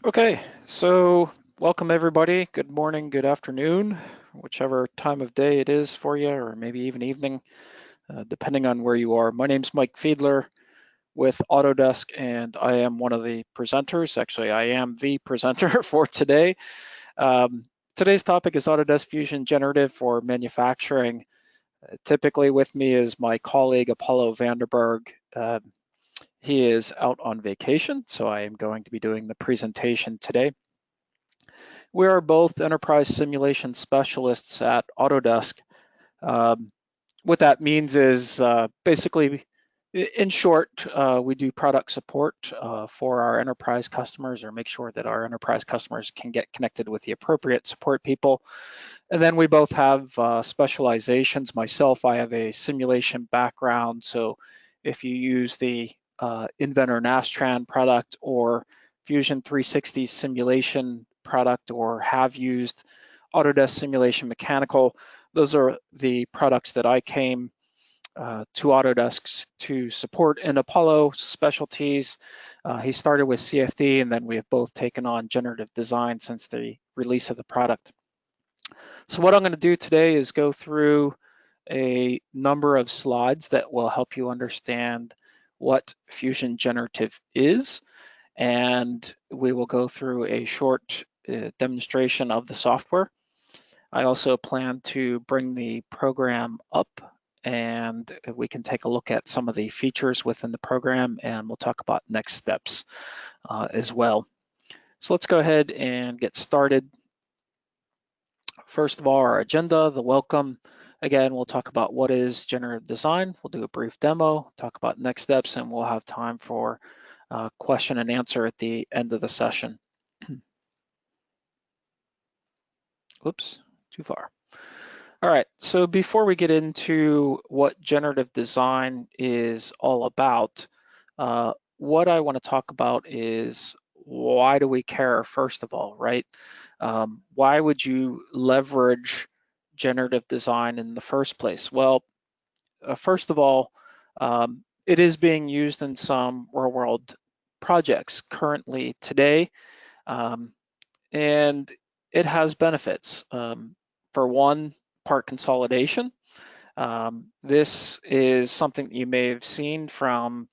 Okay, so welcome everybody. Good morning, good afternoon, whichever time of day it is for you, or maybe even evening, depending on where you are. My name's Mike Fiedler with Autodesk, and I am one of the presenters. Actually, I am the presenter for today. Um, Today's topic is Autodesk Fusion Generative for manufacturing. Typically with me is my colleague Apollo Vanderberg. He is out on vacation, so I am going to be doing the presentation today. We are both enterprise simulation specialists at Autodesk. Um, what that means is basically, in short, we do product support for our enterprise customers or make sure that our enterprise customers can get connected with the appropriate support people. And then we both have specializations. Myself, I have a simulation background. So if you use the Inventor Nastran product or Fusion 360 simulation product or have used Autodesk Simulation Mechanical, those are the products that I came to Autodesk to support in Apollo specialties. He started with CFD, and then we have both taken on generative design since the release of the product. So what I'm going to do today is go through a number of slides that will help you understand what Fusion Generative is, and we will go through a short demonstration of the software. I also plan to bring the program up and we can take a look at some of the features within the program, and we'll talk about next steps as well. So let's go ahead and get started. First of all, our agenda, the welcome. Again, we'll talk about what is generative design. We'll do a brief demo, talk about next steps, and we'll have time for question and answer at the end of the session. Oops, too far. All right, so before we get into what generative design is all about, what I want to talk about is why do we care, first of all, right? Why would you leverage generative design in the first place? Well, first of all, it is being used in some real world projects currently today, um, and it has benefits. For one, part consolidation. This is something that you may have seen from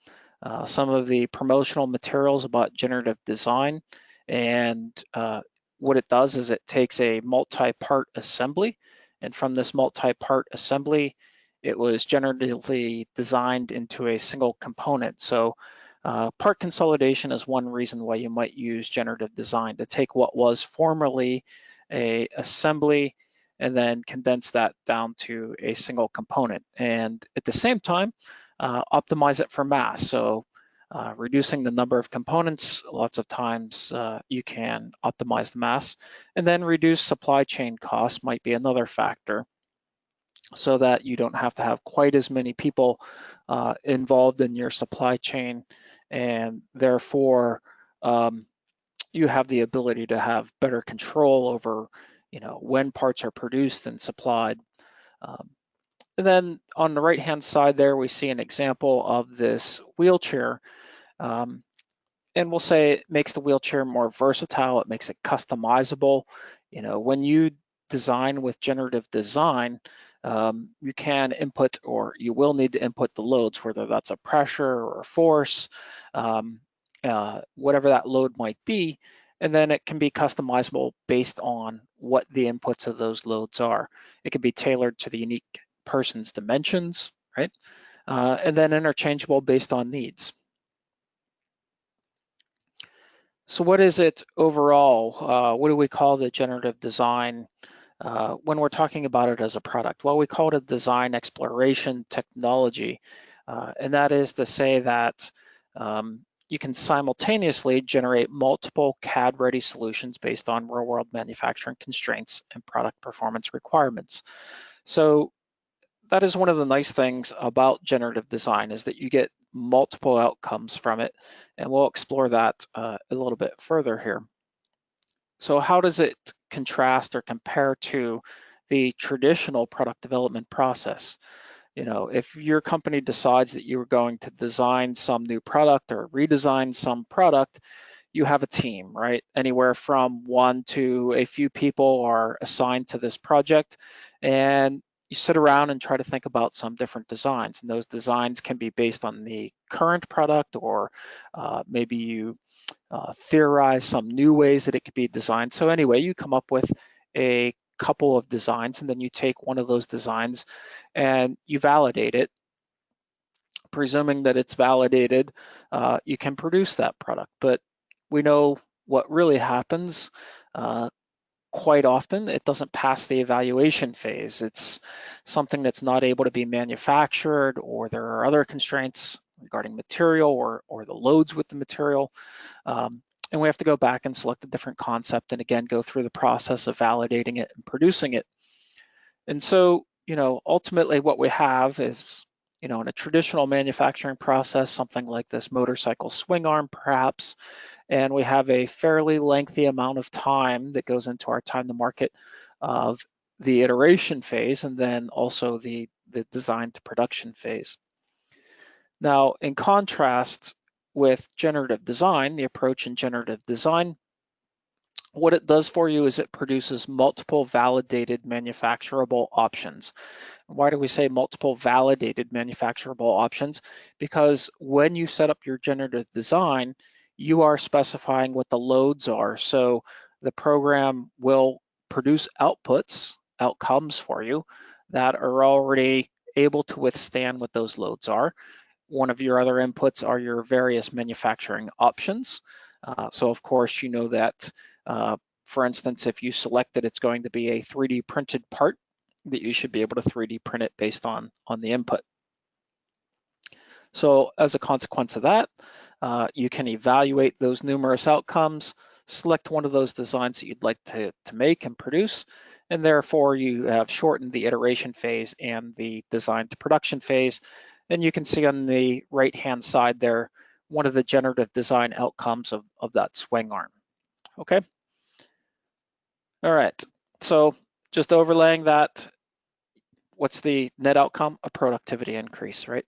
some of the promotional materials about generative design. And what it does is it takes a multi-part assembly. And from this multi-part assembly, it was generatively designed into a single component. So part consolidation is one reason why you might use generative design to take what was formerly a assembly and then condense that down to a single component. And at the same time, optimize it for mass. So reducing the number of components, lots of times you can optimize the mass. And then reduce supply chain costs might be another factor so that you don't have to have quite as many people involved in your supply chain. And therefore, you have the ability to have better control over, when parts are produced and supplied. Um, and then on the right-hand side there, we see an example of this wheelchair. Um, and we'll say it makes the wheelchair more versatile. It makes it customizable. When you design with generative design, you can input or you will need to input the loads, whether that's a pressure or a force, whatever that load might be. And then it can be customizable based on what the inputs of those loads are. It can be tailored to the unique person's dimensions, right? And then interchangeable based on needs. So what is it overall? What do we call the generative design when we're talking about it as a product? Well, we call it a design exploration technology. And that is to say that you can simultaneously generate multiple CAD-ready solutions based on real-world manufacturing constraints and product performance requirements. So that is one of the nice things about generative design is that you get multiple outcomes from it, and we'll explore that a little bit further here. So how does it contrast or compare to the traditional product development process? If your company decides that you're going to design some new product or redesign some product, you have a team, right? Anywhere from 1 to a few people are assigned to this project, and you sit around and try to think about some different designs. And those designs can be based on the current product, or maybe you theorize some new ways that it could be designed. So anyway, you come up with a couple of designs, and then you take one of those designs and you validate it. Presuming that it's validated, you can produce that product. But we know what really happens. Quite often, it doesn't pass the evaluation phase. It's something that's not able to be manufactured, or there are other constraints regarding material, or the loads with the material. And we have to go back and select a different concept, and again, go through the process of validating it and producing it. And so, ultimately what we have is, in a traditional manufacturing process, something like this motorcycle swing arm perhaps, and we have a fairly lengthy amount of time that goes into our time to market of the iteration phase, and then also the design to production phase. Now, in contrast with generative design, the approach in generative design, what it does for you is it produces multiple validated manufacturable options. Why do we say multiple validated manufacturable options? Because when you set up your generative design, you are specifying what the loads are. So the program will produce outcomes for you that are already able to withstand what those loads are. One of your other inputs are your various manufacturing options. So of course, you know that, for instance, if you select that it's going to be a 3D printed part, that you should be able to 3D print it based on the input. So as a consequence of that, you can evaluate those numerous outcomes, select one of those designs that you'd like to make and produce, and therefore you have shortened the iteration phase and the design to production phase. And you can see on the right-hand side there, one of the generative design outcomes of that swing arm. Okay. All right. So just overlaying that, what's the net outcome? A productivity increase, right?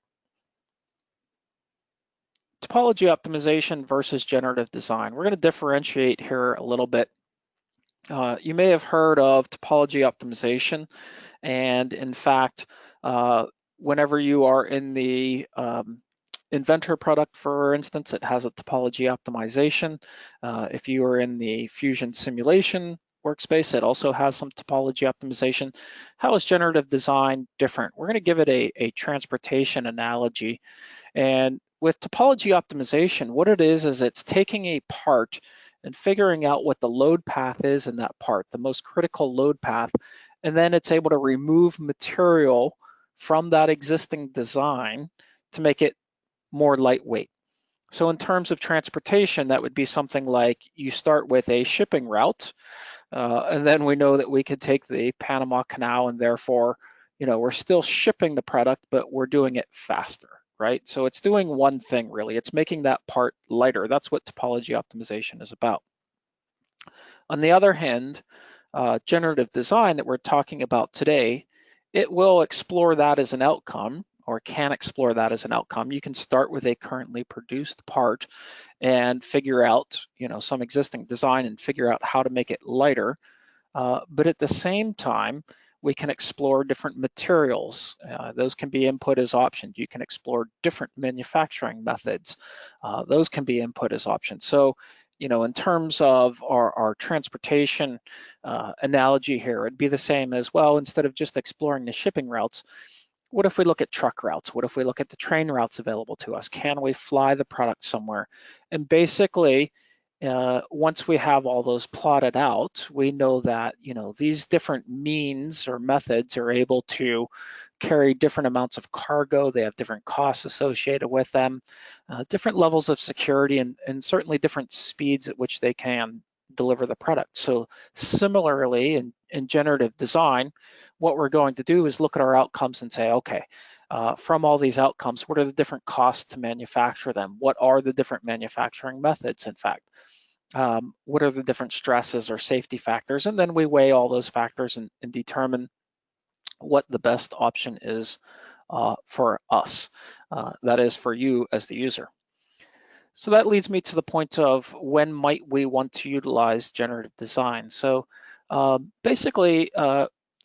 Topology optimization versus generative design. We're going to differentiate here a little bit. You may have heard of topology optimization, and in fact, whenever you are in the Inventor product, for instance, it has a topology optimization. If you are in the Fusion simulation workspace, it also has some topology optimization. How is generative design different? We're going to give it a transportation analogy. And with topology optimization, what it is it's taking a part and figuring out what the load path is in that part, the most critical load path, and then it's able to remove material from that existing design to make it more lightweight. So in terms of transportation, that would be something like you start with a shipping route, and then we know that we could take the Panama Canal, and therefore, we're still shipping the product, but we're doing it faster, right? So it's doing one thing really, it's making that part lighter. That's what topology optimization is about. On the other hand, generative design that we're talking about today, it will explore that as an outcome, or can explore that as an outcome. You can start with a currently produced part and figure out, some existing design and figure out how to make it lighter. But at the same time, we can explore different materials. Those can be input as options. You can explore different manufacturing methods. Those can be input as options. So, in terms of our transportation analogy here, it'd be the same as well. Instead of just exploring the shipping routes, what if we look at truck routes? What if we look at the train routes available to us? Can we fly the product somewhere? And basically, once we have all those plotted out, we know that, these different means or methods are able to carry different amounts of cargo. They have different costs associated with them, different levels of security, and certainly different speeds at which they can deliver the product. So similarly, in generative design, what we're going to do is look at our outcomes and say, okay, from all these outcomes, what are the different costs to manufacture them? What are the different manufacturing methods, in fact? What are the different stresses or safety factors? And then we weigh all those factors and determine what the best option is for us, that is for you as the user. So that leads me to the point of when might we want to utilize generative design. So basically,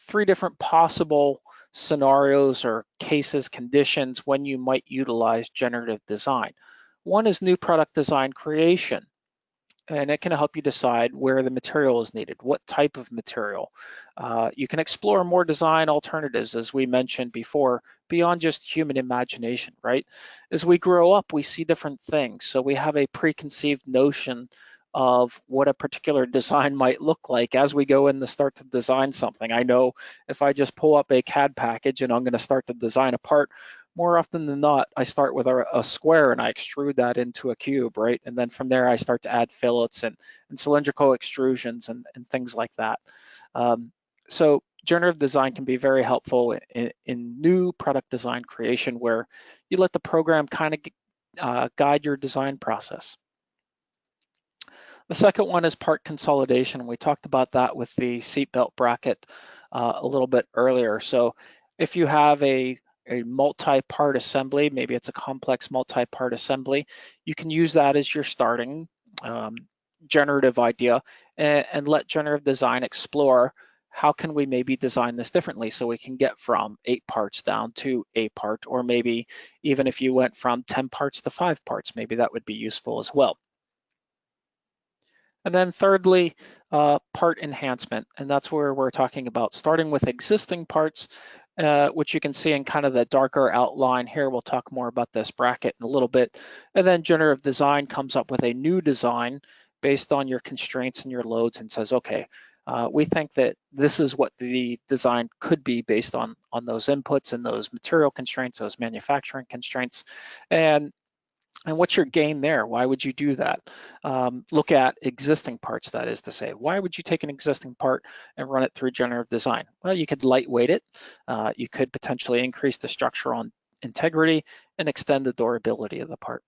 three different possible scenarios or cases, conditions when you might utilize generative design. One is new product design creation, and it can help you decide where the material is needed, what type of material. You can explore more design alternatives, as we mentioned before, beyond just human imagination, right? As we grow up, we see different things. So we have a preconceived notion of what a particular design might look like as we go in to start to design something. I know if I just pull up a CAD package and I'm going to start to design a part, more often than not, I start with a square and I extrude that into a cube, right? And then from there, I start to add fillets and cylindrical extrusions and things like that. So generative design can be very helpful in new product design creation where you let the program kind of guide your design process. The second one is part consolidation. We talked about that with the seatbelt bracket a little bit earlier. So if you have a multi-part assembly, maybe it's a complex multi-part assembly, you can use that as your starting um, generative idea and let generative design explore how can we maybe design this differently so we can get from 8 parts down to a part, or maybe even if you went from 10 parts to 5 parts, maybe that would be useful as well. And then thirdly, part enhancement, and that's where we're talking about starting with existing parts, which you can see in kind of the darker outline here. We'll talk more about this bracket in a little bit. And then generative design comes up with a new design based on your constraints and your loads and says, okay, we think that this is what the design could be based on those inputs and those material constraints, those manufacturing constraints. And what's your gain there? Why would you do that? Look at existing parts, that is to say. Why would you take an existing part and run it through generative design? Well, you could lightweight it. You could potentially increase the structural integrity and extend the durability of the part.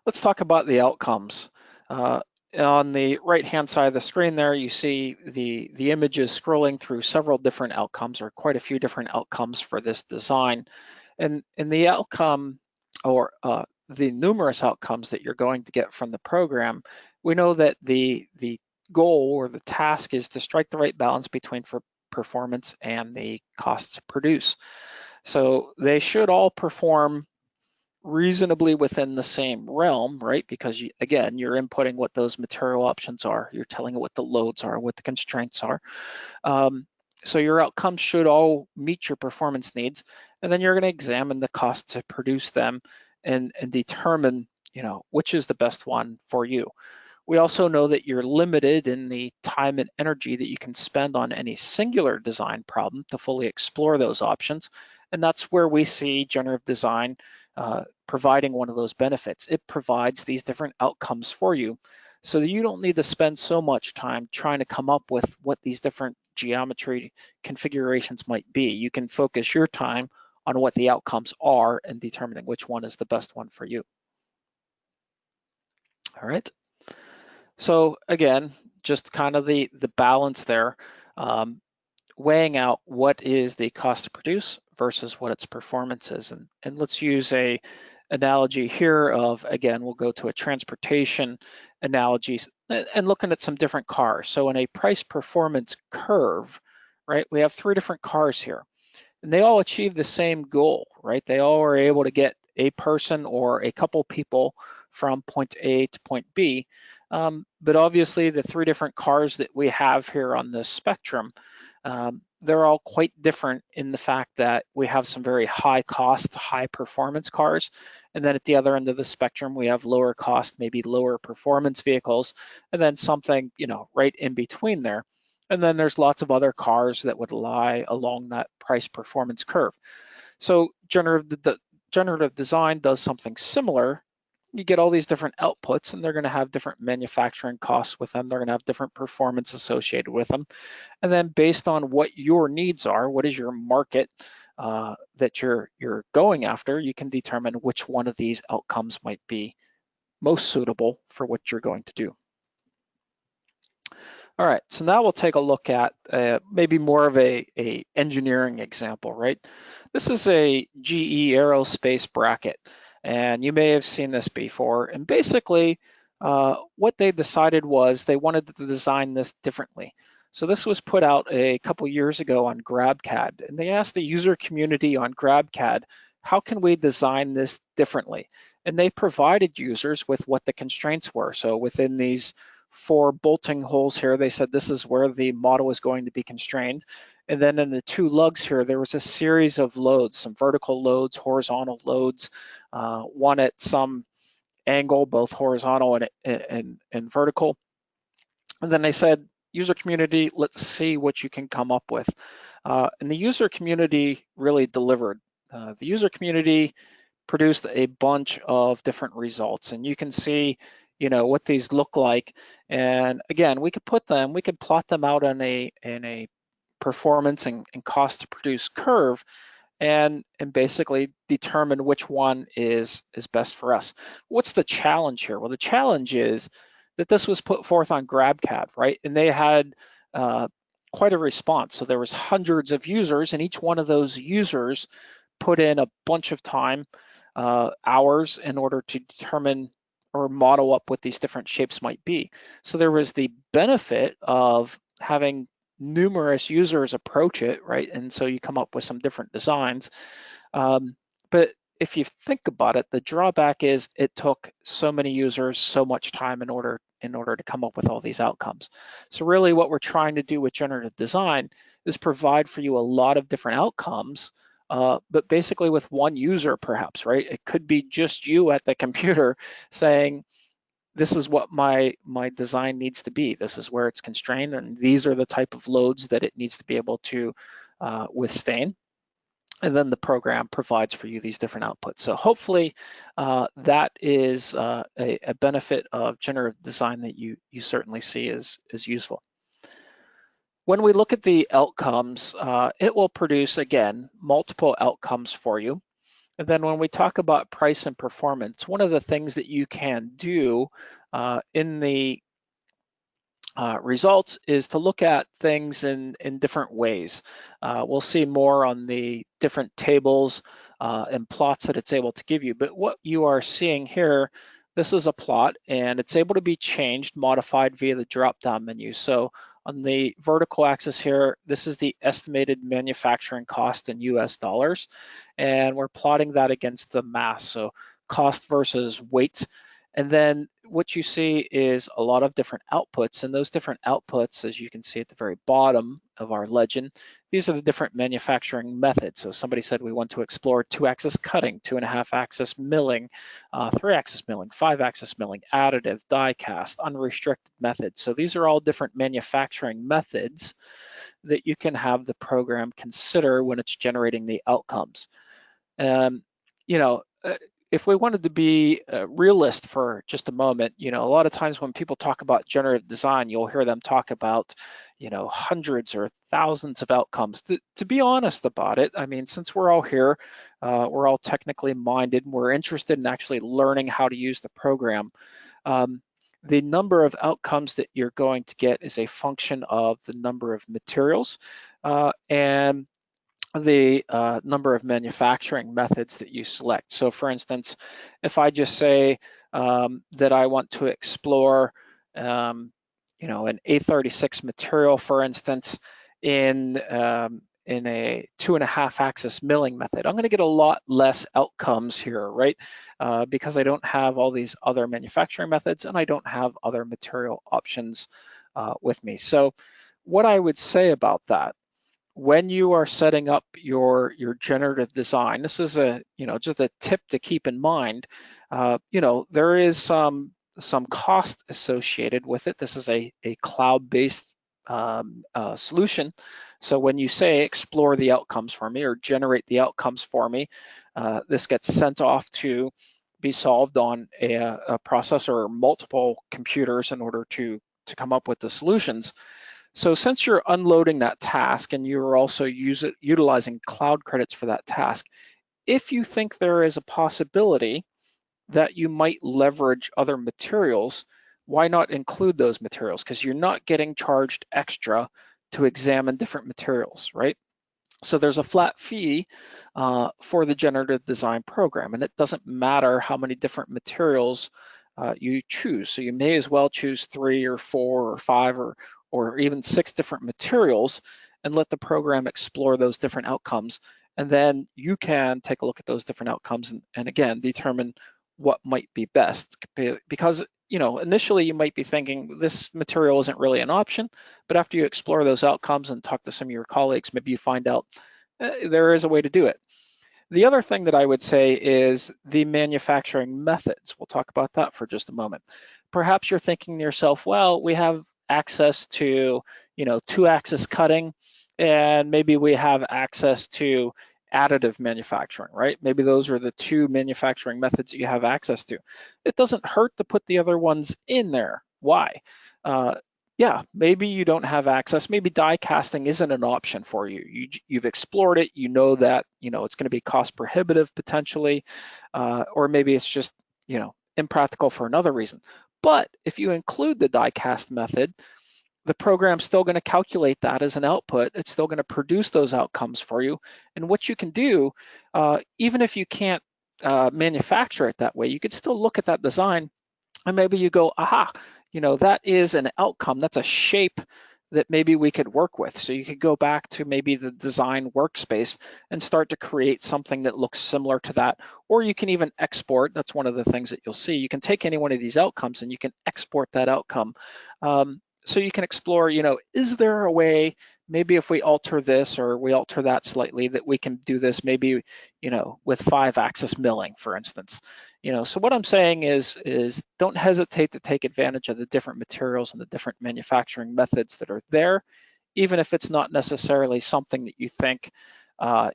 Let's talk about the outcomes. On the right-hand side of the screen there, you see the images scrolling through several different outcomes, or quite a few different outcomes for this design. And the outcome, or the numerous outcomes that you're going to get from the program, we know that the goal or the task is to strike the right balance between performance and the cost to produce. So they should all perform reasonably within the same realm, right? Because again, you're inputting what those material options are. You're telling it what the loads are, what the constraints are. So your outcomes should all meet your performance needs, and then you're going to examine the cost to produce them and determine, which is the best one for you. We also know that you're limited in the time and energy that you can spend on any singular design problem to fully explore those options. And that's where we see generative design providing one of those benefits. It provides these different outcomes for you so that you don't need to spend so much time trying to come up with what these different geometry configurations might be. You can focus your time on what the outcomes are and determining which one is the best one for you. All right. So again, just kind of the balance there, weighing out what is the cost to produce versus what its performance is. And let's use a analogy here of, again, we'll go to a transportation analogy and looking at some different cars. So in a price performance curve, right, we have 3 different cars here. And they all achieve the same goal, right? They all are able to get a person or a couple people from point A to point B. But obviously the 3 different cars that we have here on this spectrum, they're all quite different in the fact that we have some very high cost, high performance cars. And then at the other end of the spectrum, we have lower cost, maybe lower performance vehicles, and then something, right in between there. And then there's lots of other cars that would lie along that price performance curve. So generative design does something similar. You get all these different outputs and they're going to have different manufacturing costs with them. They're going to have different performance associated with them. And then based on what your needs are, what is your market that you're going after, you can determine which one of these outcomes might be most suitable for what you're going to do. All right, so now we'll take a look at maybe more of a engineering example, right? This is a GE aerospace bracket. And you may have seen this before. And basically, what they decided was they wanted to design this differently. So this was put out a couple years ago on GrabCAD, and they asked the user community on GrabCAD, how can we design this differently? And they provided users with what the constraints were. So within these 4 bolting holes here, they said this is where the model is going to be constrained. And then in the 2 lugs here, there was a series of loads, some vertical loads, horizontal loads, one at some angle, both horizontal and vertical. And then they said, user community, let's see what you can come up with. And the user community really delivered. The user community produced a bunch of different results, and you can see, what these look like. And again, we could plot them out in a performance and cost to produce curve, and basically determine which one is best for us. What's the challenge here? Well, the challenge is that this was put forth on GrabCAD, right? And they had quite a response. So there was hundreds of users, and each one of those users put in a bunch of time, hours, in order to determine or model up what these different shapes might be. So there was the benefit of having numerous users approach it, right? And so you come up with some different designs. But if you think about it, the drawback is it took so many users so much time in order to come up with all these outcomes. So really what we're trying to do with generative design is provide for you a lot of different outcomes, but basically with one user perhaps, right? It could be just you at the computer saying, this is what my design needs to be. This is where it's constrained, and these are the type of loads that it needs to be able to withstand. And then the program provides for you these different outputs. So hopefully that is a benefit of generative design that you certainly see as useful. When we look at the outcomes, it will produce, again, multiple outcomes for you. And then when we talk about price and performance, one of the things that you can do in the results is to look at things in different ways. We'll see more on the different tables and plots that it's able to give you. But what you are seeing here, this is a plot, and it's able to be changed, modified via the drop-down menu. So on the vertical axis here, this is the estimated manufacturing cost in US dollars, and we're plotting that against the mass, so cost versus weight. And then what you see is a lot of different outputs, and those different outputs, as you can see at the very bottom of our legend, these are the different manufacturing methods. So somebody said we want to explore 2-axis cutting, 2.5-axis milling, 3-axis milling, 5-axis milling, additive, die cast, unrestricted methods. So these are all different manufacturing methods that you can have the program consider when it's generating the outcomes. You know, if we wanted to be a realist for just a moment, a lot of times when people talk about generative design, you'll hear them talk about, hundreds or thousands of outcomes. To be honest about it, I mean, since we're all here, we're all technically minded, and we're interested in actually learning how to use the program. The number of outcomes that you're going to get is a function of the number of materials and the number of manufacturing methods that you select. So for instance, if I just say that I want to explore, an A36 material, for instance, in a 2.5-axis milling method, I'm going to get a lot less outcomes here, right? Because I don't have all these other manufacturing methods, and I don't have other material options with me. So what I would say about that, when you are setting up your generative design, this is just a tip to keep in mind. There is some cost associated with it. This is a cloud-based solution. So when you say explore the outcomes for me or generate the outcomes for me, this gets sent off to be solved on a processor or multiple computers in order to come up with the solutions. So since you're unloading that task and you're also utilizing cloud credits for that task, if you think there is a possibility that you might leverage other materials, why not include those materials? Because you're not getting charged extra to examine different materials, right? So there's a flat fee for the generative design program, and it doesn't matter how many different materials you choose. So you may as well choose 3 or 4 or 5 or even 6 different materials and let the program explore those different outcomes. And then you can take a look at those different outcomes and again, determine what might be best. Because initially you might be thinking this material isn't really an option, but after you explore those outcomes and talk to some of your colleagues, maybe you find out there is a way to do it. The other thing that I would say is the manufacturing methods. We'll talk about that for just a moment. Perhaps you're thinking to yourself, well, we have access to, two-axis cutting, and maybe we have access to additive manufacturing, right? Maybe those are the two manufacturing methods that you have access to. It doesn't hurt to put the other ones in there. Why? Uh, yeah, maybe you don't have access. Maybe die casting isn't an option for you. You've explored it. You know that it's going to be cost prohibitive potentially, or maybe it's just impractical for another reason. But if you include the die cast method, the program's still going to calculate that as an output. It's still going to produce those outcomes for you. And what you can do, even if you can't manufacture it that way, you could still look at that design and maybe you go, aha, that is an outcome. That's a shape that maybe we could work with. So you could go back to maybe the design workspace and start to create something that looks similar to that. Or you can even export. That's one of the things that you'll see. You can take any one of these outcomes and you can export that outcome. So you can explore, is there a way, maybe if we alter this or we alter that slightly, that we can do this maybe, with 5-axis milling, for instance. So what I'm saying is don't hesitate to take advantage of the different materials and the different manufacturing methods that are there, even if it's not necessarily something that you think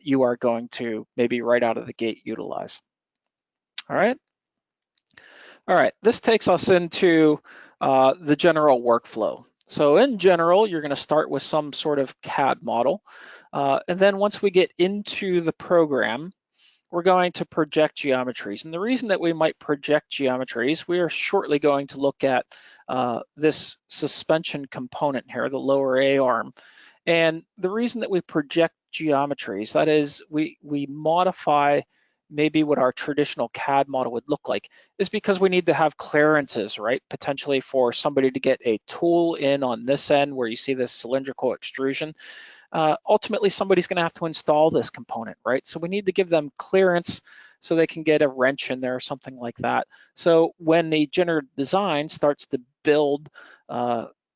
you are going to maybe right out of the gate utilize. All right. All right, this takes us into the general workflow. So in general, you're going to start with some sort of CAD model. And then once we get into the program, we're going to project geometries. And the reason that we might project geometries, we are shortly going to look at this suspension component here, the lower A arm. And the reason that we project geometries, that is, we modify maybe what our traditional CAD model would look like, is because we need to have clearances, right? Potentially for somebody to get a tool in on this end where you see this cylindrical extrusion. Ultimately, somebody's going to have to install this component, right? So we need to give them clearance so they can get a wrench in there or something like that. So when the generative design starts to build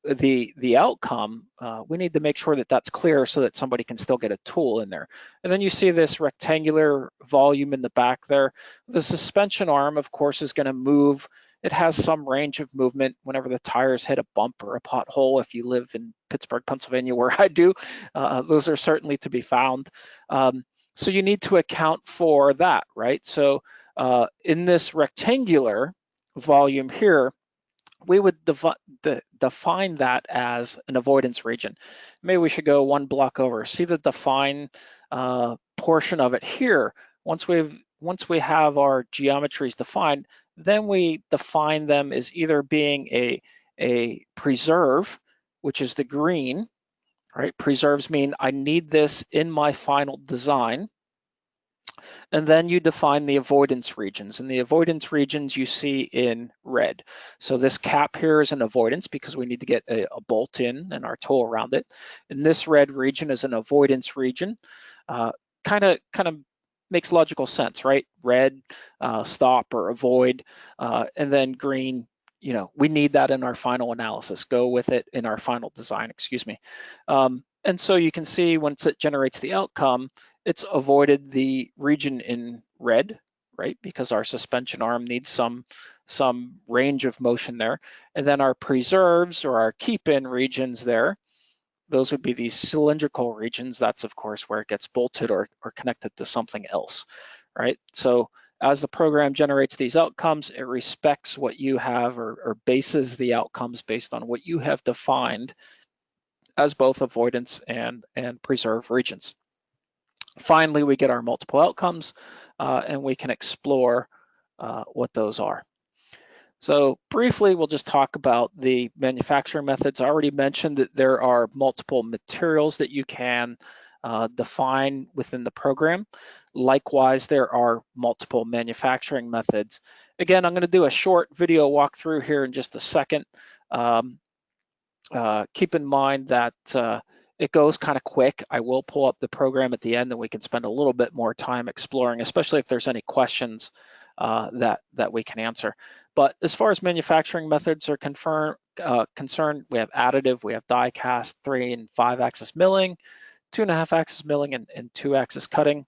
the outcome, we need to make sure that that's clear so that somebody can still get a tool in there. And then you see this rectangular volume in the back there. The suspension arm, of course, is going to move. It has some range of movement whenever the tires hit a bump or a pothole. If you live in Pittsburgh, Pennsylvania, where I do, those are certainly to be found. So you need to account for that, right? So in this rectangular volume here, we would define that as an avoidance region. Maybe we should go one block over. See the define portion of it here. Once we have our geometries defined, then we define them as either being a preserve, which is the green, right? Preserves mean I need this in my final design. And then you define the avoidance regions, and the avoidance regions you see in red. So this cap here is an avoidance because we need to get a bolt in and our tool around it. And this red region is an avoidance region. Kind of makes logical sense, right? Red, stop or avoid, and then green, we need that in our final analysis. Go with it in our final design, excuse me. And so you can see once it generates the outcome, it's avoided the region in red, right? Because our suspension arm needs some range of motion there. And then our preserves or our keep-in regions there, those would be these cylindrical regions. That's of course where it gets bolted or connected to something else, right? So as the program generates these outcomes, it respects what you have or bases the outcomes based on what you have defined as both avoidance and preserve regions. Finally, we get our multiple outcomes and we can explore what those are. So briefly, we'll just talk about the manufacturing methods. I already mentioned that there are multiple materials that you can define within the program. Likewise, there are multiple manufacturing methods. Again, I'm going to do a short video walkthrough here in just a second. Keep in mind that it goes kind of quick. I will pull up the program at the end and we can spend a little bit more time exploring, especially if there's any questions that we can answer. But as far as manufacturing methods are concerned, we have additive, we have die cast, 3 and 5 axis milling, 2.5 axis milling, and 2 axis cutting.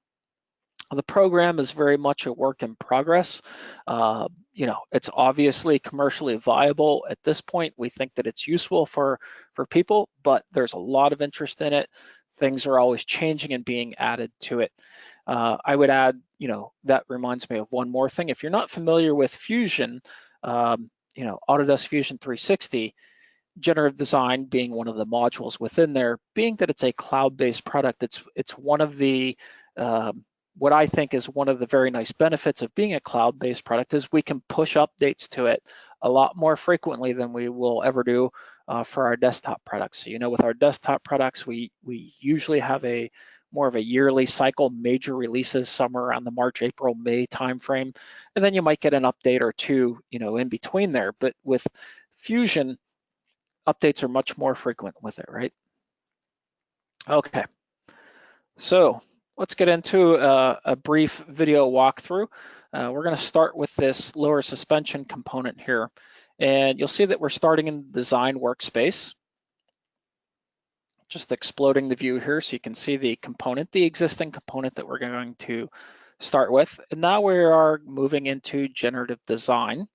The program is very much a work in progress. It's obviously commercially viable at this point. We think that it's useful for people, but there's a lot of interest in it. Things are always changing and being added to it. I would add, that reminds me of one more thing. If you're not familiar with Fusion, Autodesk Fusion 360, Generative Design being one of the modules within there, being that it's a cloud-based product, it's one of the what I think is one of the very nice benefits of being a cloud-based product is we can push updates to it a lot more frequently than we will ever do for our desktop products. So, with our desktop products, we usually have more of a yearly cycle, major releases somewhere around the March, April, May timeframe, and then you might get an update or two, in between there. But with Fusion, updates are much more frequent with it, right? Okay, so let's get into a brief video walkthrough. We're going to start with this lower suspension component here, and you'll see that we're starting in the design workspace. Just exploding the view here so you can see the existing component that we're going to start with. And now we are moving into generative design.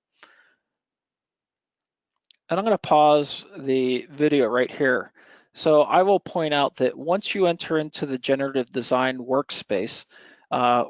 And I'm going to pause the video right here. So I will point out that once you enter into the generative design workspace,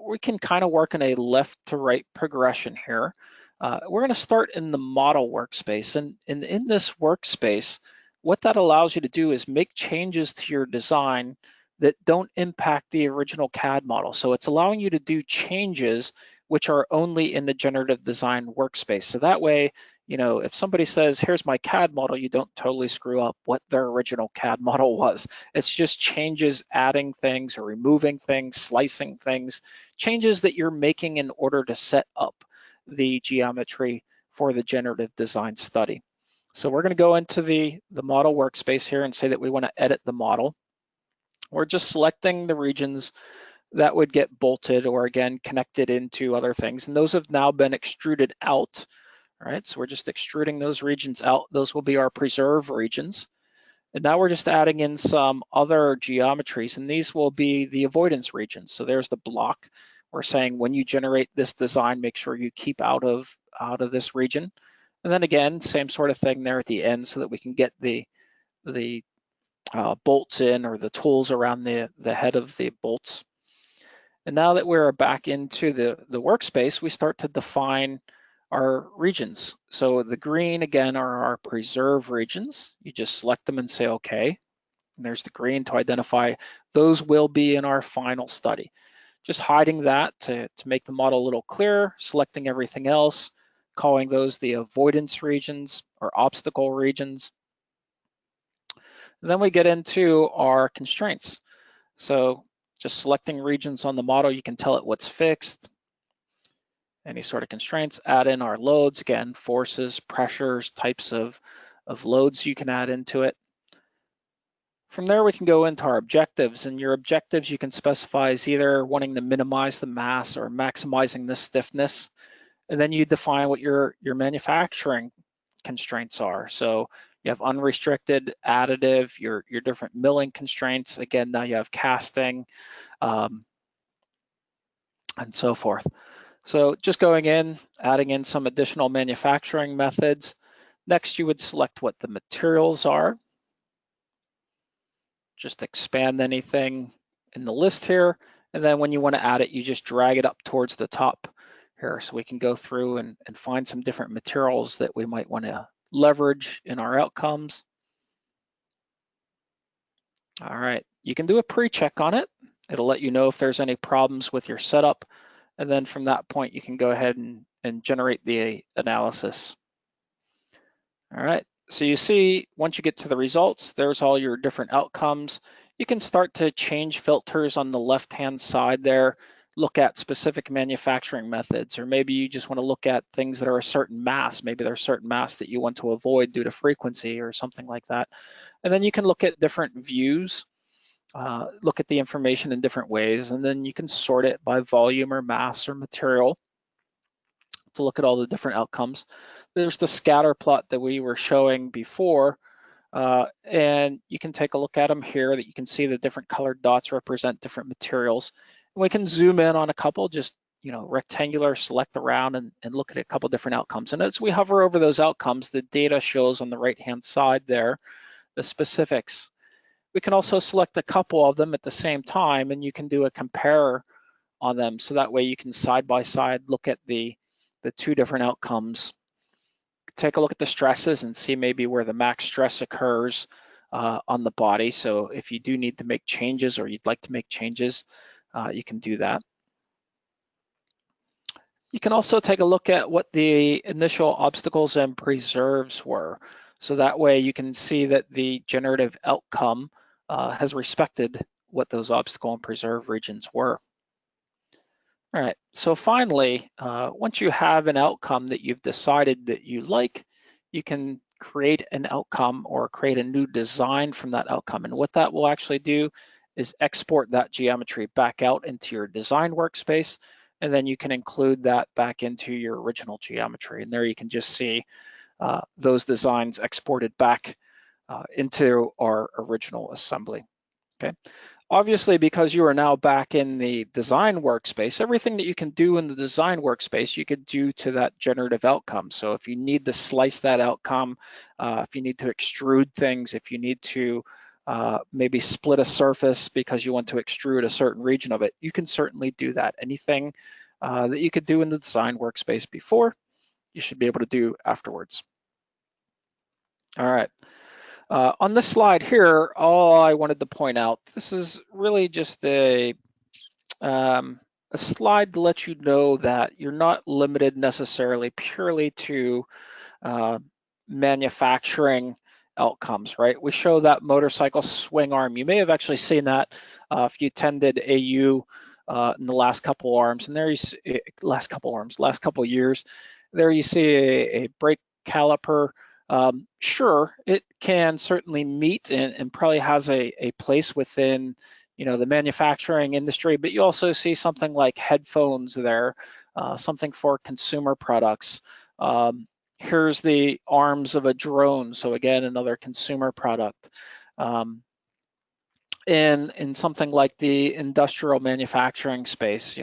we can kind of work in a left to right progression here. We're going to start in the model workspace. And in this workspace, what that allows you to do is make changes to your design that don't impact the original CAD model. So it's allowing you to do changes which are only in the generative design workspace. So that way, if somebody says, here's my CAD model, you don't totally screw up what their original CAD model was. It's just changes, adding things or removing things, slicing things, changes that you're making in order to set up the geometry for the generative design study. So we're going to go into the model workspace here and say that we want to edit the model. We're just selecting the regions that would get bolted or again connected into other things, and those have now been extruded out. All right, so we're just extruding those regions out. Those will be our preserve regions. And now we're just adding in some other geometries, and these will be the avoidance regions. So there's the block. We're saying when you generate this design, make sure you keep out of this region. And then again, same sort of thing there at the end so that we can get the bolts in or the tools around the head of the bolts. And now that we're back into the workspace, we start to define our regions. So the green, again, are our preserve regions. You just select them and say, okay. And there's the green to identify those will be in our final study. Just hiding that to make the model a little clearer, selecting everything else, calling those the avoidance regions or obstacle regions. And then we get into our constraints. So just selecting regions on the model, you can tell it what's fixed, any sort of constraints, add in our loads, again, forces, pressures, types of loads you can add into it. From there, we can go into our objectives, and your objectives you can specify as either wanting to minimize the mass or maximizing the stiffness. And then you define what your manufacturing constraints are. So you have unrestricted, additive, your different milling constraints. Again, now you have casting and so forth. So just going in, adding in some additional manufacturing methods. Next, you would select what the materials are. Just expand anything in the list here. And then when you want to add it, you just drag it up towards the top here. So we can go through and find some different materials that we might want to leverage in our outcomes. All right, you can do a pre-check on it. It'll let you know if there's any problems with your setup. And then from that point, you can go ahead and generate the analysis. All right, so you see, once you get to the results, there's all your different outcomes. You can start to change filters on the left-hand side there, look at specific manufacturing methods, or maybe you just want to look at things that are a certain mass. Maybe there's certain mass that you want to avoid due to frequency or something like that. And then you can look at different views, look at the information in different ways, and then you can sort it by volume or mass or material to look at all the different outcomes. There's the scatter plot that we were showing before, and you can take a look at them here that you can see the different colored dots represent different materials. And we can zoom in on a couple, just rectangular, select around and look at a couple different outcomes. And as we hover over those outcomes, the data shows on the right-hand side there, the specifics. We can also select a couple of them at the same time and you can do a compare on them. So that way you can side by side look at the two different outcomes. Take a look at the stresses and see maybe where the max stress occurs on the body. So if you do need to make changes or you'd like to make changes, you can do that. You can also take a look at what the initial obstacles and preserves were. So that way you can see that the generative outcome has respected what those obstacle and preserve regions were. All right, so finally, once you have an outcome that you've decided that you like, you can create an outcome or create a new design from that outcome. And what that will actually do is export that geometry back out into your design workspace, and then you can include that back into your original geometry. And there you can just see those designs exported back into our original assembly, okay? Obviously, because you are now back in the design workspace, everything that you can do in the design workspace, you could do to that generative outcome. So if you need to slice that outcome, if you need to extrude things, if you need to maybe split a surface because you want to extrude a certain region of it, you can certainly do that. Anything that you could do in the design workspace before, you should be able to do afterwards. All right. On this slide here, all I wanted to point out, this is really just a slide to let you know that you're not limited necessarily purely to manufacturing outcomes, right? We show that motorcycle swing arm. You may have actually seen that if you attended AU in the last couple arms, and there you see, last couple years, there you see a brake caliper. Sure, it can certainly meet and probably has a place within the manufacturing industry, but you also see something like headphones there, something for consumer products. Here's the arms of a drone, so again, another consumer product. In something like the industrial manufacturing space,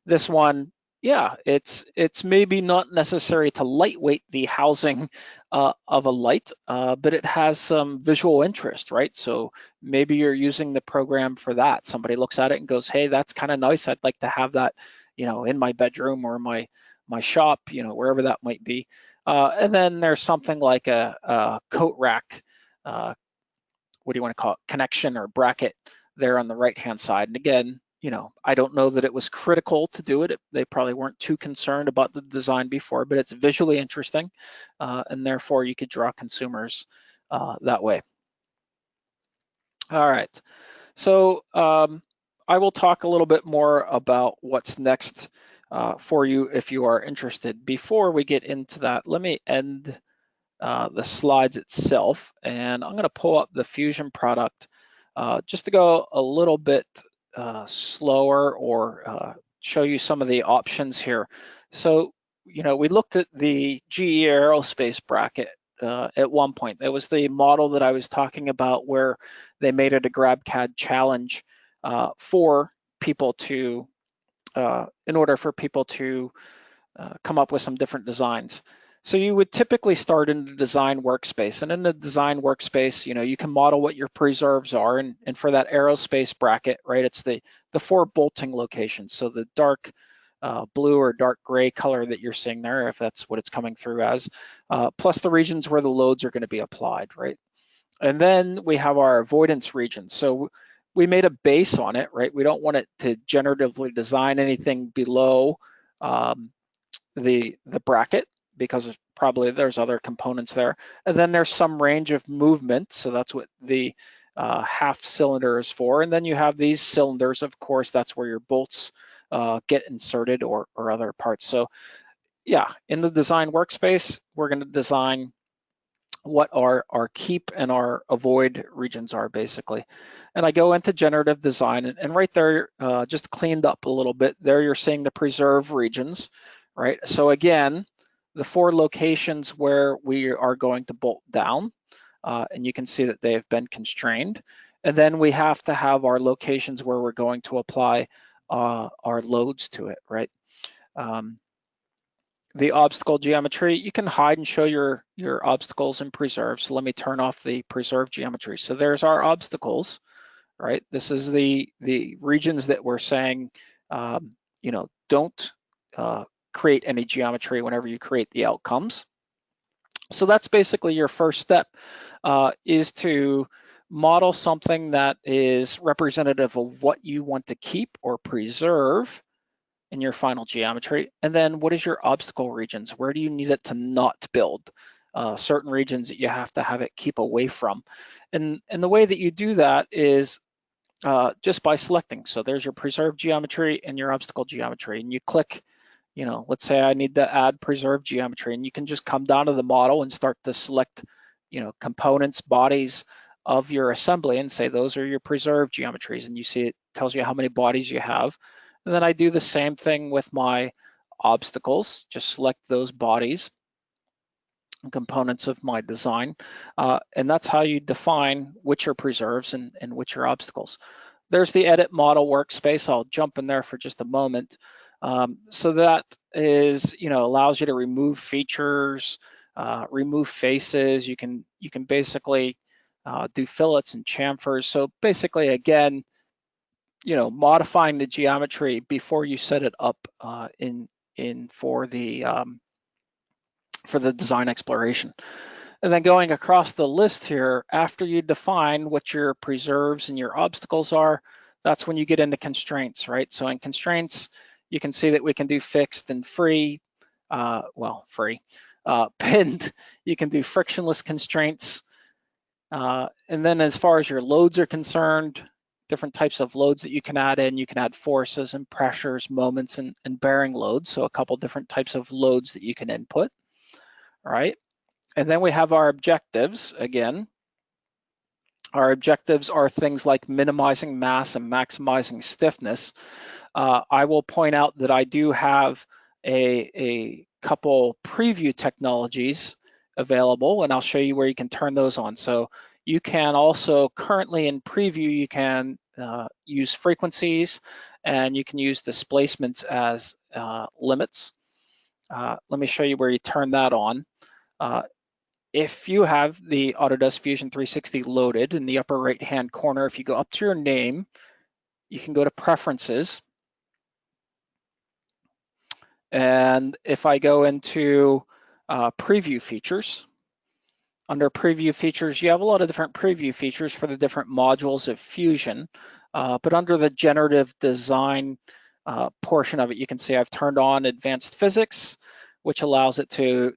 this one, yeah, it's maybe not necessary to lightweight the housing of a light, but it has some visual interest, right? So maybe you're using the program for that. Somebody looks at it and goes, hey, that's kind of nice. I'd like to have that, in my bedroom or my shop, wherever that might be. And then there's something like a coat rack, what do you want to call it, connection or bracket there on the right-hand side. And again, I don't know that it was critical to do it. They probably weren't too concerned about the design before, but it's visually interesting, and therefore you could draw consumers that way. All right, so I will talk a little bit more about what's next for you if you are interested. Before we get into that, let me end the slides itself, and I'm going to pull up the Fusion product just to go a little bit slower or show you some of the options here. So, we looked at the GE Aerospace bracket at one point. It was the model that I was talking about where they made it a GrabCAD challenge for people to, in order for people to come up with some different designs. So you would typically start in the design workspace, and in the design workspace, you can model what your preserves are, and for that aerospace bracket, right, it's the 4 bolting locations. So the dark blue or dark gray color that you're seeing there, if that's what it's coming through as, plus the regions where the loads are going to be applied, right? And then we have our avoidance regions. So we made a base on it, right? We don't want it to generatively design anything below the bracket, because probably there's other components there. And then there's some range of movement. So that's what the half cylinder is for. And then you have these cylinders, of course, that's where your bolts get inserted or other parts. So yeah, in the design workspace, we're going to design what our keep and our avoid regions are basically. And I go into generative design, and right there, just cleaned up a little bit. There you're seeing the preserve regions, right? So again, the 4 locations where we are going to bolt down, and you can see that they have been constrained. And then we have to have our locations where we're going to apply our loads to it, right? The obstacle geometry, you can hide and show your obstacles in preserve. So let me turn off the preserve geometry. So there's our obstacles, right? This is the regions that we're saying, don't create any geometry whenever you create the outcomes. So that's basically your first step, is to model something that is representative of what you want to keep or preserve in your final geometry. And then what is your obstacle regions? Where do you need it to not build? Certain regions that you have to have it keep away from. And the way that you do that is just by selecting. So there's your preserve geometry and your obstacle geometry, and you click, let's say I need to add preserve geometry, and you can just come down to the model and start to select, components, bodies of your assembly and say those are your preserve geometries, and you see it tells you how many bodies you have. And then I do the same thing with my obstacles, just select those bodies and components of my design. And that's how you define which are preserves and which are obstacles. There's the edit model workspace. I'll jump in there for just a moment. So that is, allows you to remove features, remove faces. You can basically do fillets and chamfers. So basically, again, modifying the geometry before you set it up for the design exploration. And then going across the list here, after you define what your preserves and your obstacles are, that's when you get into constraints, right? So in constraints, you can see that we can do fixed and free, pinned. You can do frictionless constraints. And then as far as your loads are concerned, different types of loads that you can add in. You can add forces and pressures, moments, and bearing loads. So a couple different types of loads that you can input, all right? And then we have our objectives again. Our objectives are things like minimizing mass and maximizing stiffness. I will point out that I do have a couple preview technologies available, and I'll show you where you can turn those on. So you can also, currently in preview, you can use frequencies, and you can use displacements as limits. Let me show you where you turn that on. If you have the Autodesk Fusion 360 loaded, in the upper right-hand corner, if you go up to your name, you can go to Preferences. And if I go into Preview Features, under Preview Features, you have a lot of different preview features for the different modules of Fusion. But under the Generative Design portion of it, you can see I've turned on Advanced Physics, which allows it to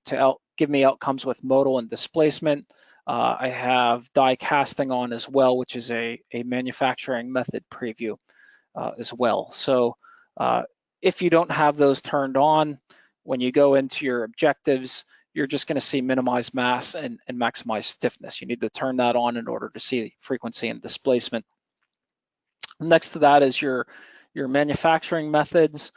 give me outcomes with modal and displacement. I have die casting on as well, which is a manufacturing method preview as well. So if you don't have those turned on, when you go into your objectives, you're just going to see minimize mass and maximize stiffness. You need to turn that on in order to see frequency and displacement. Next to that is your manufacturing methods.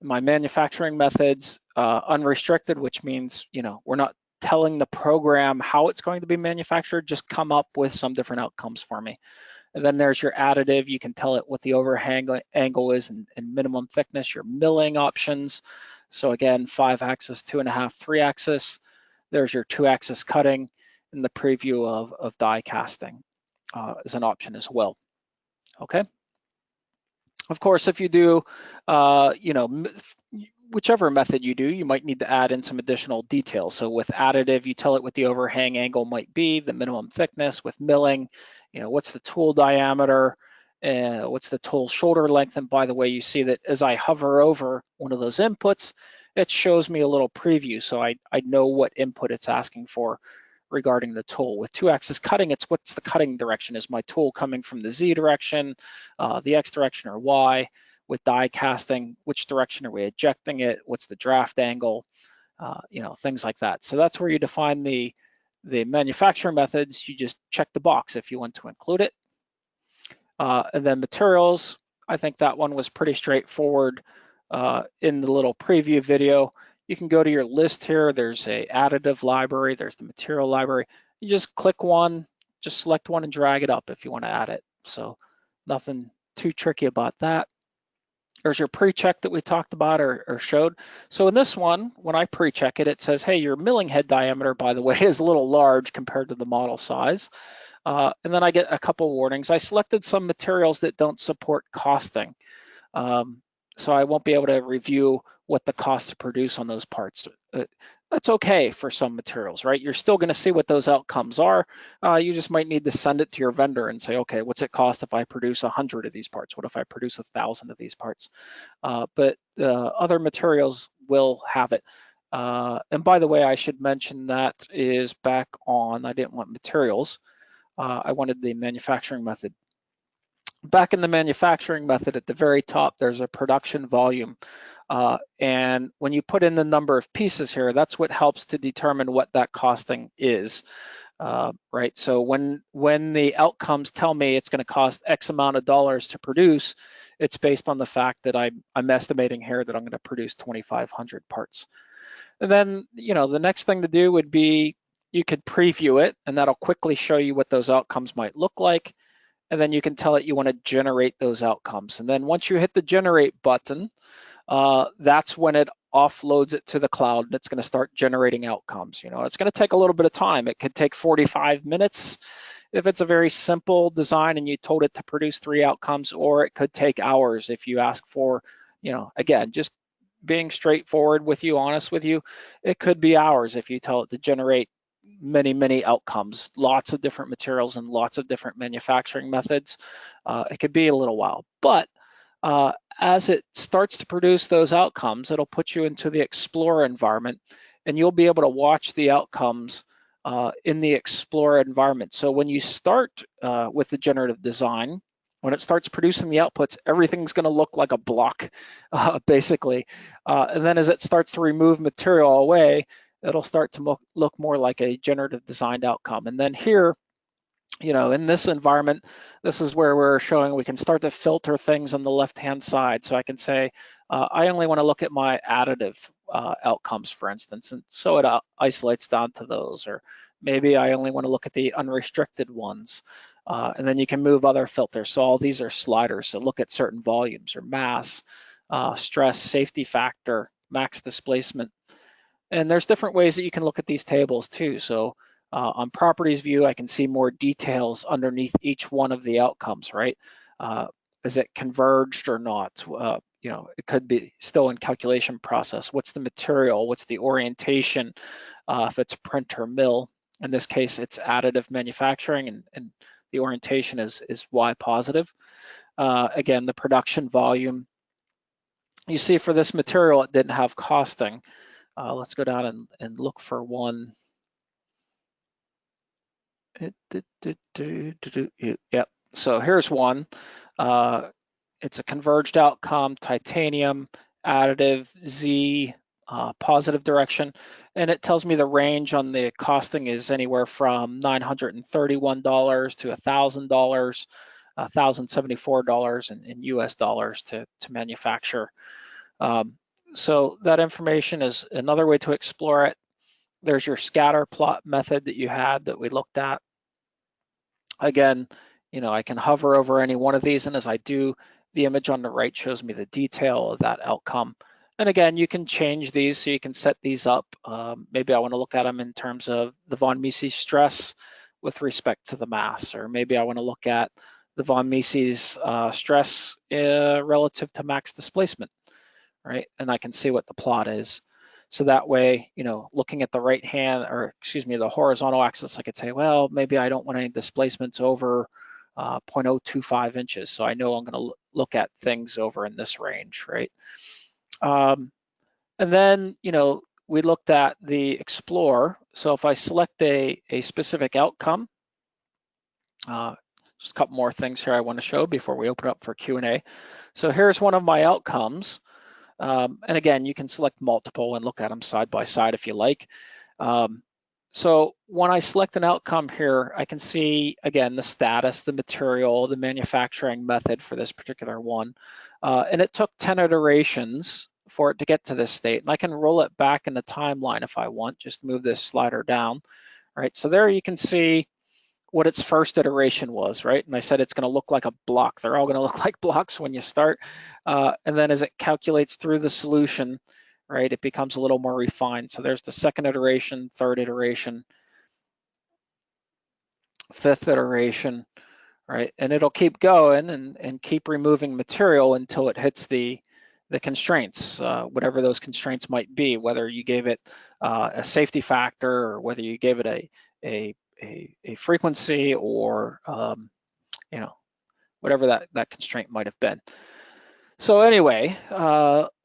My manufacturing methods, unrestricted, which means, we're not telling the program how it's going to be manufactured, just come up with some different outcomes for me. And then there's your additive. You can tell it what the overhang angle is and minimum thickness, your milling options. So again, 5-axis, 2.5, 3-axis. There's your 2-axis cutting, and the preview of die casting is an option as well. Okay. Of course, if you do, whichever method you do, you might need to add in some additional details. So with additive, you tell it what the overhang angle might be, the minimum thickness. With milling, what's the tool diameter, what's the tool shoulder length. And by the way, you see that as I hover over one of those inputs, it shows me a little preview, so I know what input it's asking for regarding the tool. With 2-axis cutting, it's what's the cutting direction? Is my tool coming from the Z direction, the X direction, or Y? With die casting, which direction are we ejecting it? What's the draft angle? Things like that. So that's where you define the manufacturing methods. You just check the box if you want to include it. And then materials, I think that one was pretty straightforward in the little preview video. You can go to your list here. There's a additive library. There's the material library. You just click one, just select one and drag it up if you want to add it. So nothing too tricky about that. There's your pre-check that we talked about or showed. So in this one, when I pre-check it, it says, hey, your milling head diameter, by the way, is a little large compared to the model size. And then I get a couple warnings. I selected some materials that don't support costing. So I won't be able to review what the cost to produce on those parts. That's okay for some materials, right? You're still going to see what those outcomes are. You just might need to send it to your vendor and say, okay, what's it cost if I produce 100 of these parts? What if I produce 1,000 of these parts? But other materials will have it. And by the way, I should mention that is back on, I didn't want materials. I wanted the manufacturing method. Back in the manufacturing method at the very top, there's a production volume. And when you put in the number of pieces here, that's what helps to determine what that costing is, right? So when the outcomes tell me it's going to cost X amount of dollars to produce, it's based on the fact that I'm estimating here that I'm going to produce 2,500 parts. And then, the next thing to do would be you could preview it, and that'll quickly show you what those outcomes might look like. And then you can tell it you want to generate those outcomes. And then once you hit the generate button, that's when it offloads it to the cloud and it's going to start generating outcomes. It's going to take a little bit of time. It could take 45 minutes if it's a very simple design and you told it to produce 3 outcomes, or it could take hours if you ask for, again, just being straightforward with you, honest with you, it could be hours if you tell it to generate many outcomes, lots of different materials and lots of different manufacturing methods. It could be a little while, but as it starts to produce those outcomes, it'll put you into the Explorer environment, and you'll be able to watch the outcomes in the Explorer environment. So when you start with the generative design, when it starts producing the outputs, everything's going to look like a block, basically. And then as it starts to remove material away, it'll start to look more like a generative designed outcome. And then here, in this environment, this is where we're showing we can start to filter things on the left-hand side. So I can say, I only want to look at my additive outcomes, for instance, and so it isolates down to those. Or maybe I only want to look at the unrestricted ones. And then you can move other filters. So all these are sliders. So look at certain volumes or mass, stress, safety factor, max displacement. And there's different ways that you can look at these tables too. So on properties view, I can see more details underneath each one of the outcomes, right? Is it converged or not? It could be still in calculation process. What's the material? What's the orientation? If it's print or mill, in this case, it's additive manufacturing, and the orientation is Y positive. Again, the production volume. You see for this material, it didn't have costing. Let's go down and look for one. Yep. So here's one. It's a converged outcome, titanium, additive, Z, positive direction, and it tells me the range on the costing is anywhere from $931 to $1,000, $1,074 in US dollars to manufacture. So that information is another way to explore it. There's your scatter plot method that you had that we looked at. Again, I can hover over any one of these, and as I do, the image on the right shows me the detail of that outcome. And again, you can change these, so you can set these up. Maybe I want to look at them in terms of the von Mises stress with respect to the mass, or maybe I want to look at the von Mises stress relative to max displacement, right? And I can see what the plot is. So that way, looking at the the horizontal axis, I could say, well, maybe I don't want any displacements over 0.025 inches. So I know I'm going to look at things over in this range, right? And then, we looked at the Explore. So if I select a specific outcome, just a couple more things here I want to show before we open up for Q&A. So here's one of my outcomes. And again, you can select multiple and look at them side by side if you like. So when I select an outcome here, I can see, again, the status, the material, the manufacturing method for this particular one. And it took 10 iterations for it to get to this state. And I can roll it back in the timeline if I want, just move this slider down. All right, so there you can see what its first iteration was, right? And I said it's going to look like a block. They're all going to look like blocks when you start. And then as it calculates through the solution, right, it becomes a little more refined. So there's the second iteration, third iteration, fifth iteration, right? And it'll keep going and keep removing material until it hits the constraints, whatever those constraints might be, whether you gave it a safety factor or whether you gave it a frequency or you know, whatever that constraint might have been. So anyway,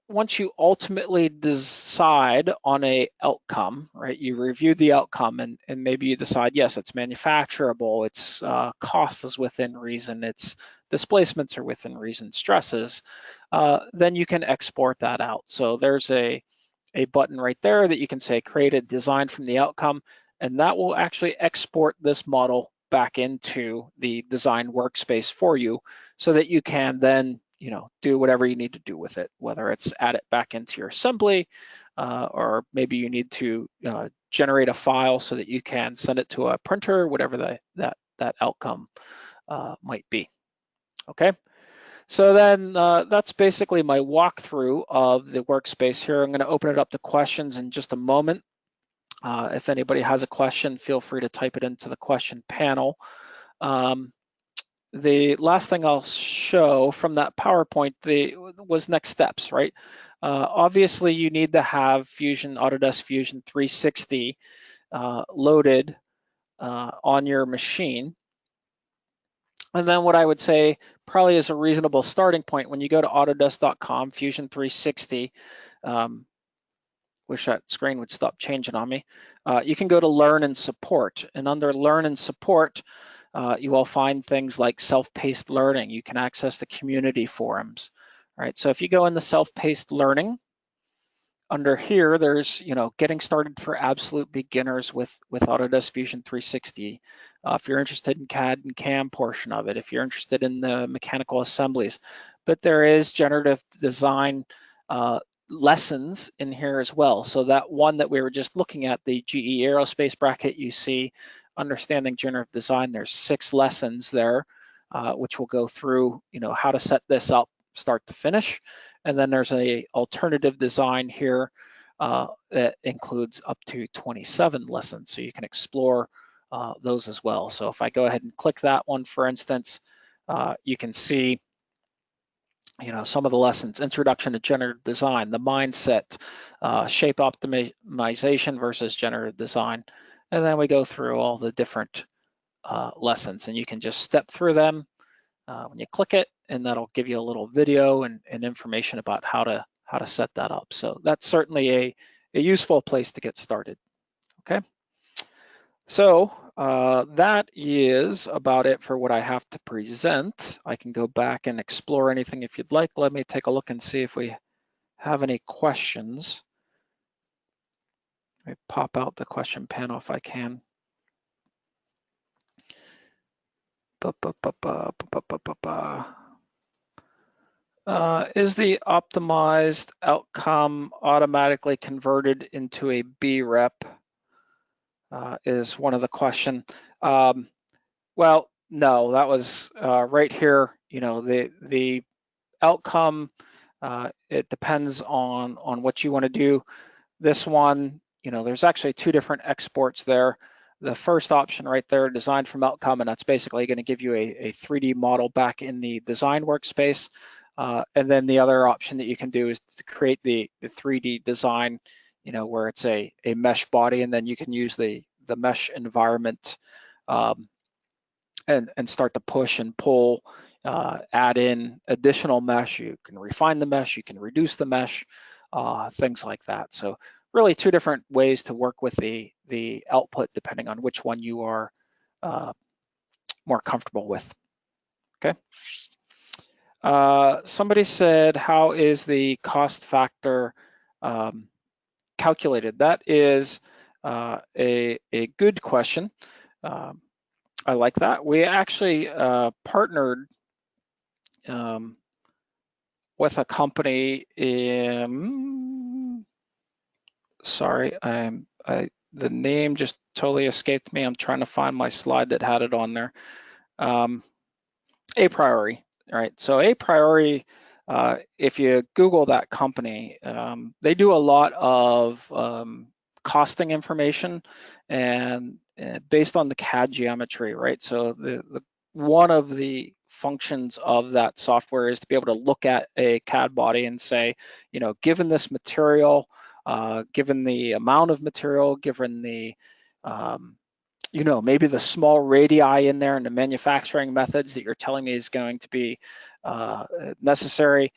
once you ultimately decide on a outcome, right, you review the outcome and maybe you decide, yes, it's manufacturable, its cost is within reason, its displacements are within reason, stresses, then you can export that out. So there's a button right there that you can say create a design from the outcome, and that will actually export this model back into the design workspace for you so that you can then do whatever you need to do with it, whether it's add it back into your assembly or maybe you need to generate a file so that you can send it to a printer, whatever that outcome might be. Okay. So then that's basically my walkthrough of the workspace here. I'm going to open it up to questions in just a moment. If anybody has a question, feel free to type it into the question panel. The last thing I'll show from that PowerPoint was next steps, right? Obviously, you need to have Autodesk Fusion 360 loaded on your machine. And then what I would say probably is a reasonable starting point when you go to autodesk.com, Fusion 360, wish that screen would stop changing on me. You can go to Learn and Support. And under Learn and Support, you will find things like self-paced learning. You can access the community forums. All right, so if you go in the self-paced learning, under here, there's getting started for absolute beginners with Autodesk Fusion 360. If you're interested in CAD and CAM portion of it, if you're interested in the mechanical assemblies, but there is generative design lessons in here as well. So that one that we were just looking at, the GE Aerospace bracket, you see understanding generative design. There's 6 lessons there, which will go through how to set this up start to finish. And then there's a alternative design here that includes up to 27 lessons. So you can explore those as well. So if I go ahead and click that one, for instance, you can see some of the lessons: introduction to generative design, the mindset, shape optimization versus generative design. And then we go through all the different lessons, and you can just step through them when you click it, and that'll give you a little video and information about how to set that up. So that's certainly a useful place to get started. Okay. So that is about it for what I have to present. I can go back and explore anything if you'd like. Let me take a look and see if we have any questions. Let me pop out the question panel if I can. Is the optimized outcome automatically converted into a B-rep? Is one of the question. Well, no, that was right here. The outcome, it depends on what you want to do. This one, there's actually 2 different exports there. The first option right there, design from outcome, and that's basically going to give you a 3D model back in the design workspace. And then the other option that you can do is to create the 3D design, where it's a mesh body, and then you can use the mesh environment and start to push and pull, add in additional mesh. You can refine the mesh, you can reduce the mesh, things like that. So really two different ways to work with the output depending on which one you are more comfortable with. Okay. Somebody said, how is the cost factor calculated? That is a good question. I like that. We actually partnered with a company in, sorry, the name just totally escaped me. I'm trying to find my slide that had it on there. A Priori, right? So A Priori, if you Google that company, they do a lot of costing information and based on the CAD geometry, right? So the one of the functions of that software is to be able to look at a CAD body and say, you know, given this material, given the amount of material, given the you know, maybe the small radii in there and the manufacturing methods that you're telling me is going to be necessary,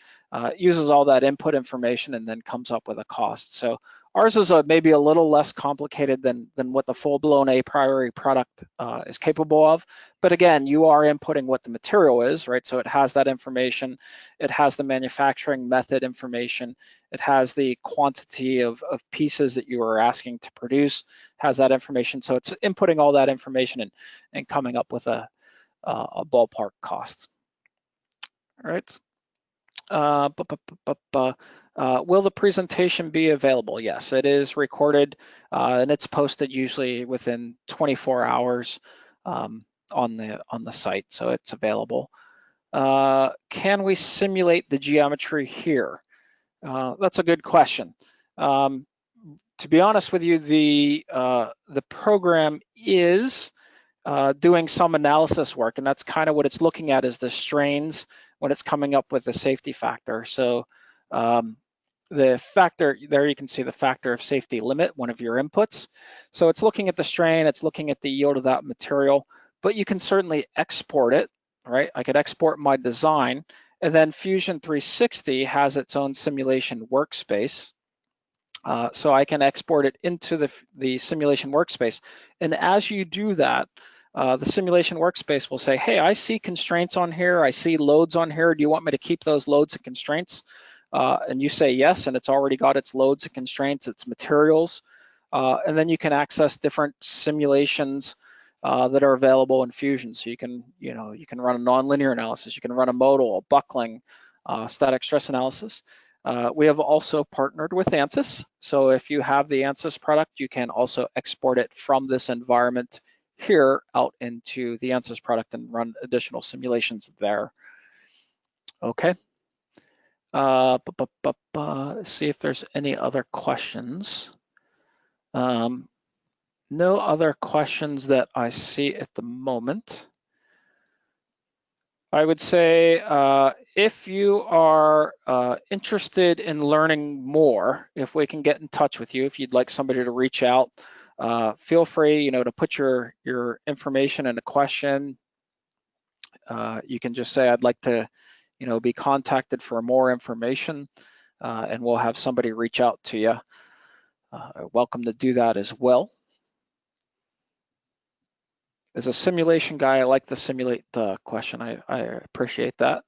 uses all that input information and then comes up with a cost. So ours is maybe a little less complicated than what the full-blown a priori product is capable of. But again, you are inputting what the material is, right? So it has that information. It has the manufacturing method information. It has the quantity of pieces that you are asking to produce, has that information. So it's inputting all that information and coming up with a ballpark cost. All right. Will the presentation be available? Yes, it is recorded and it's posted usually within 24 hours on the site, so it's available. Can we simulate the geometry here? That's a good question. To be honest with you, the program is doing some analysis work, and that's kind of what it's looking at is the strains when it's coming up with the safety factor. So the factor, there you can see the factor of safety limit, one of your inputs. So it's looking at the strain, it's looking at the yield of that material, but you can certainly export it, right? I could export my design, and then Fusion 360 has its own simulation workspace. So I can export it into the simulation workspace. And as you do that, the simulation workspace will say, hey, I see constraints on here. I see loads on here. Do you want me to keep those loads and constraints? And you say yes, and it's already got its loads and constraints, its materials. And then you can access different simulations that are available in Fusion. So you can run a nonlinear analysis. You can run a modal, a buckling, static stress analysis. We have also partnered with ANSYS. So if you have the ANSYS product, you can also export it from this environment here out into the ANSYS product and run additional simulations there. Okay. See if there's any other questions. No other questions that I see at the moment. I would say if you are interested in learning more, if we can get in touch with you, if you'd like somebody to reach out, feel free, to put your information in a question. You can just say, I'd like to, be contacted for more information, and we'll have somebody reach out to you. Welcome to do that as well. As a simulation guy, I like to simulate the question. I appreciate that.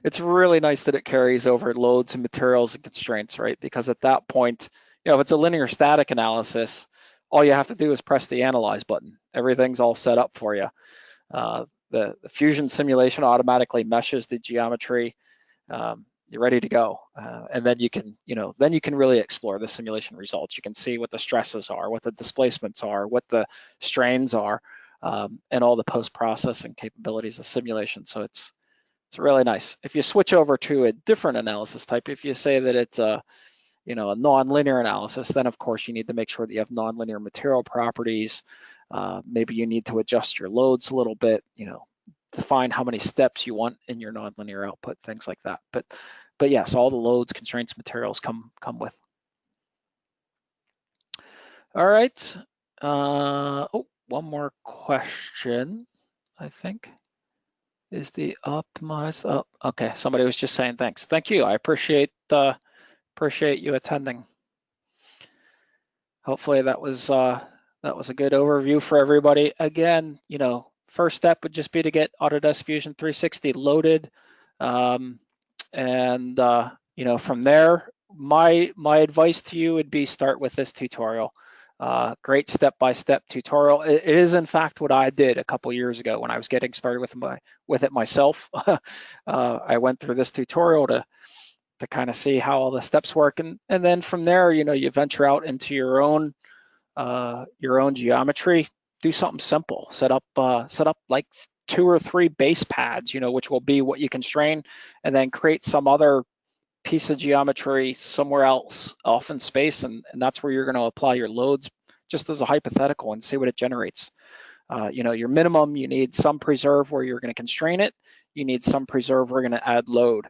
It's really nice that it carries over loads and materials and constraints, right? Because at that point, if it's a linear static analysis, all you have to do is press the analyze button. Everything's all set up for you. The Fusion simulation automatically meshes the geometry. You're ready to go, and then you can, really explore the simulation results. You can see what the stresses are, what the displacements are, what the strains are, and all the post-processing capabilities of simulation. So it's really nice. If you switch over to a different analysis type, if you say that it's a nonlinear analysis, then of course you need to make sure that you have nonlinear material properties. Maybe you need to adjust your loads a little bit, define how many steps you want in your nonlinear output, things like that. But yes, all the loads, constraints, materials come with. All right. One more question, I think. Is the optimized? Oh, okay. Somebody was just saying thanks. Thank you. I appreciate you attending. hopefully that was a good overview for everybody. Again, first step would just be to get Autodesk Fusion 360 loaded, um, and from there, my advice to you would be start with this tutorial. Great step-by-step tutorial. It is in fact what I did a couple years ago when I was getting started with it myself. I went through this tutorial to kind of see how all the steps work, and then from there, you venture out into your own geometry. Do something simple. Set up like 2 or 3 base pads, which will be what you constrain, and then create some other piece of geometry somewhere else off in space, and that's where you're going to apply your loads, just as a hypothetical, and see what it generates. Your minimum, you need some preserve where you're going to constrain it. You need some preserve where you're going to add load.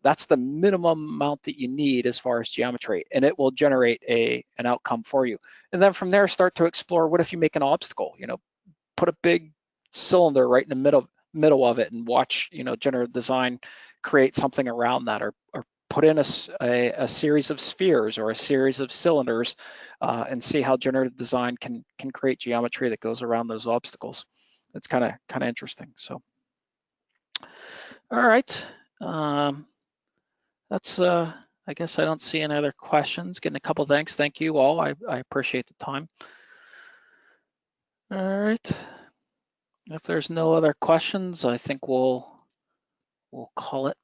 That's the minimum amount that you need as far as geometry, and it will generate an outcome for you. And then from there, start to explore, what if you make an obstacle? Put a big cylinder right in the middle of it, and watch generative design create something around that, or put in a series of spheres or a series of cylinders, and see how generative design can create geometry that goes around those obstacles. It's kind of interesting. So, all right, that's I guess I don't see any other questions. Getting a couple of thanks. Thank you all. I appreciate the time. All right. If there's no other questions, I think we'll call it.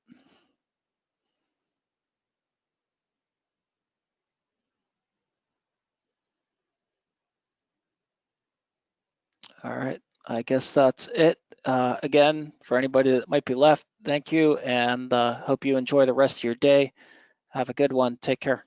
All right, I guess that's it. Again, for anybody that might be left, thank you, and hope you enjoy the rest of your day. Have a good one. Take care.